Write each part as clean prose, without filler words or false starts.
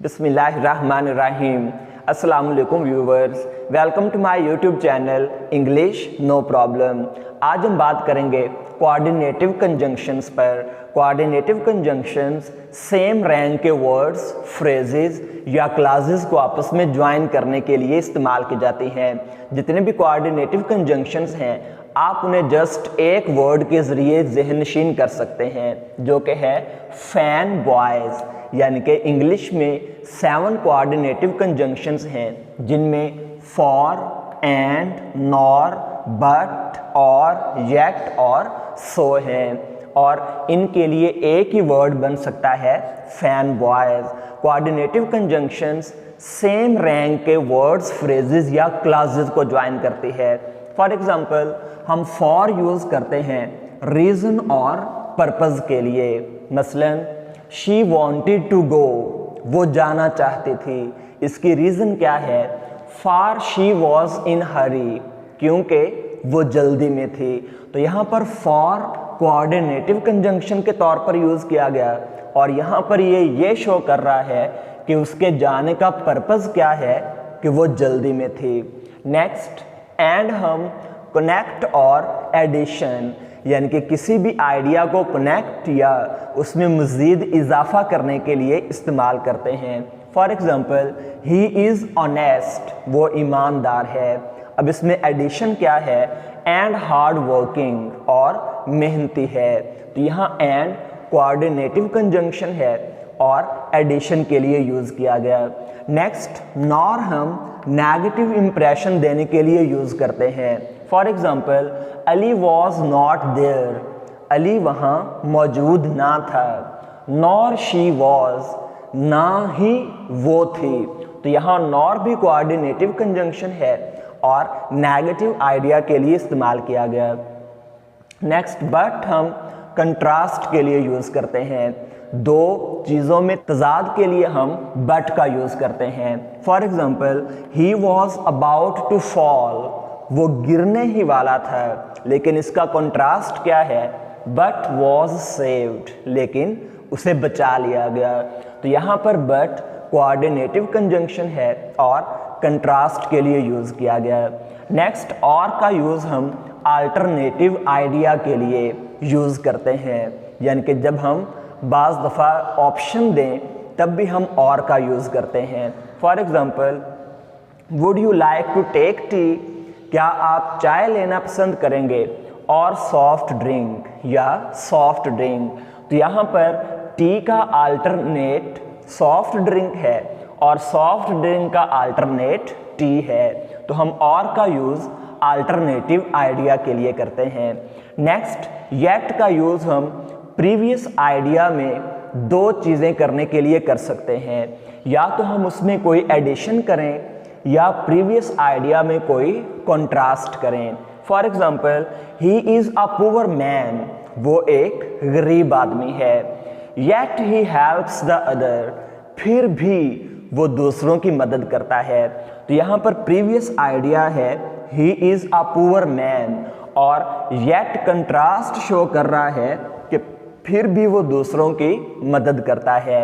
बिस्मिल्लाहिर्रहमानिर्रहीम। अस्सलाम वालेकुम viewers, welcome to my YouTube channel English no problem. आज हम बात करेंगे कोऑर्डिनेटिव कंजंक्शंस पर। कोऑर्डिनेटिव कंजंक्शंस सेम रैंक के वर्ड्स, फ्रेजेस या क्लासेस को आपस में ज्वाइन करने के लिए इस्तेमाल की जाती हैं। जितने भी कोऑर्डिनेटिव कंजंक्शंस हैं आप उन्हें जस्ट एक वर्ड के ज़रिए ज़हननशीन कर सकते हैं, जो कि है फैन बॉयज़। यानी कि इंग्लिश में 7 कोऑर्डिनेटिव कंजंक्शंस हैं, जिनमें for, and, nor, but, or, yet और सो हैं, और इनके लिए एक ही वर्ड बन सकता है fan boys. Coordinative conjunctions same rank के वर्ड्स, फ्रेजेस या क्लासेस को ज्वाइन करती है। फॉर एग्जांपल हम फॉर यूज़ करते हैं रीज़न और पर्पज़ के लिए। मसलन शी वॉन्टेड टू गो, वो जाना चाहती थी। इसकी रीज़न क्या है? फार शी वॉज इन हरी, क्योंकि वो जल्दी में थी। तो यहाँ पर फॉर कोऑर्डिनेटिव कंजंक्शन के तौर पर यूज़ किया गया, और यहाँ पर ये शो कर रहा है कि उसके जाने का पर्पज़ क्या है, कि वो जल्दी में थी। नेक्स्ट, एंड हम कनेक्ट और एडिशन, यानी कि किसी भी आइडिया को कनेक्ट या उसमें मज़ीद इजाफा करने के लिए इस्तेमाल करते हैं। For example he is honest, वो ईमानदार है। अब इसमें एडिशन क्या है? एंड हार्ड वर्किंग, और मेहनती है। तो यहाँ एंड कोऑर्डिनेटिव कंजंक्शन है और एडिशन के लिए यूज़ किया गया। नेक्स्ट, नॉर हम नेगेटिव इम्प्रेशन देने के लिए यूज़ करते हैं। For example Ali was not there, Ali वहाँ मौजूद ना था। नॉर शी वॉज, ना ही वो थी। तो यहाँ नॉर भी कोऑर्डिनेटिव कंजंक्शन है और नेगेटिव आइडिया के लिए इस्तेमाल किया गया। नेक्स्ट, बट हम कंट्रास्ट के लिए यूज़ करते हैं। दो चीज़ों में तजाद के लिए हम बट का यूज़ करते हैं। For example he was about to fall, वो गिरने ही वाला था, लेकिन इसका कंट्रास्ट क्या है? बट वॉज सेव्ड, लेकिन उसे बचा लिया गया। तो यहाँ पर बट कोऑर्डिनेटिव कंजंक्शन है और कंट्रास्ट के लिए यूज़ किया गया। नेक्स्ट, और का यूज़ हम अल्टरनेटिव आइडिया के लिए यूज़ करते हैं, यानी कि जब हम बाज़ दफ़ा ऑप्शन दें तब भी हम और का यूज़ करते हैं। For example would you like to take tea, क्या आप चाय लेना पसंद करेंगे, और सॉफ्ट ड्रिंक या सॉफ्ट ड्रिंक। तो यहाँ पर टी का अल्टरनेट सॉफ्ट ड्रिंक है और सॉफ्ट ड्रिंक का अल्टरनेट टी है। तो हम और का यूज़ अल्टरनेटिव आइडिया के लिए करते हैं। नेक्स्ट, येट का यूज़ हम प्रीवियस आइडिया में दो चीज़ें करने के लिए कर सकते हैं। या तो हम उसमें कोई एडिशन करें या प्रीवियस आइडिया में कोई कंट्रास्ट करें। For example he is a poor man, वो एक गरीब आदमी है। Yet he helps the other, फिर भी वो दूसरों की मदद करता है। तो यहाँ पर प्रीवियस आइडिया है he is a poor man, और येट कंट्रास्ट शो कर रहा है कि फिर भी वो दूसरों की मदद करता है।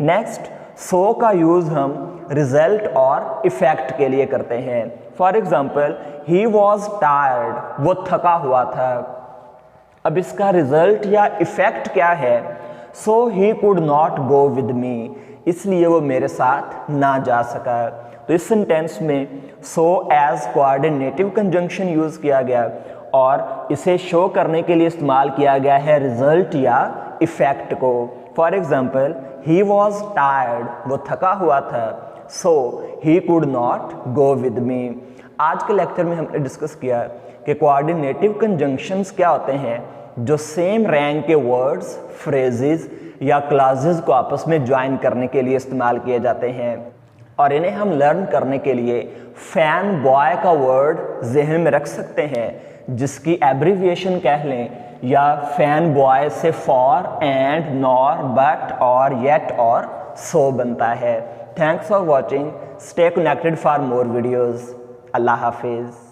नेक्स्ट, सो का यूज़ हम रिजल्ट और इफ़ेक्ट के लिए करते हैं। For example he was tired, वो थका हुआ था। अब इसका रिजल्ट या इफ़ेक्ट क्या है? So he could not go with me, इसलिए वो मेरे साथ ना जा सका। तो इस सेंटेंस में so as coordinative conjunction use किया गया और इसे शो करने के लिए इस्तेमाल किया गया है रिजल्ट या इफ़ेक्ट को। For example he was tired, वो थका हुआ था। So he could not go with me. आज के लेक्चर में हमने डिस्कस किया कि कोऑर्डिनेटिव कंजंक्शंस क्या होते हैं, जो सेम रैंक के वर्ड्स, फ्रेजेस या क्लासेस को आपस में ज्वाइन करने के लिए इस्तेमाल किए जाते हैं, और इन्हें हम लर्न करने के लिए फैन बॉय का वर्ड जहन में रख सकते हैं, जिसकी एब्रीविएशन कह लें, या फैन बॉय से for, and, nor, but, or, yet और सो बनता है। Thanks for watching, stay connected for more videos. Allah हाफिज़।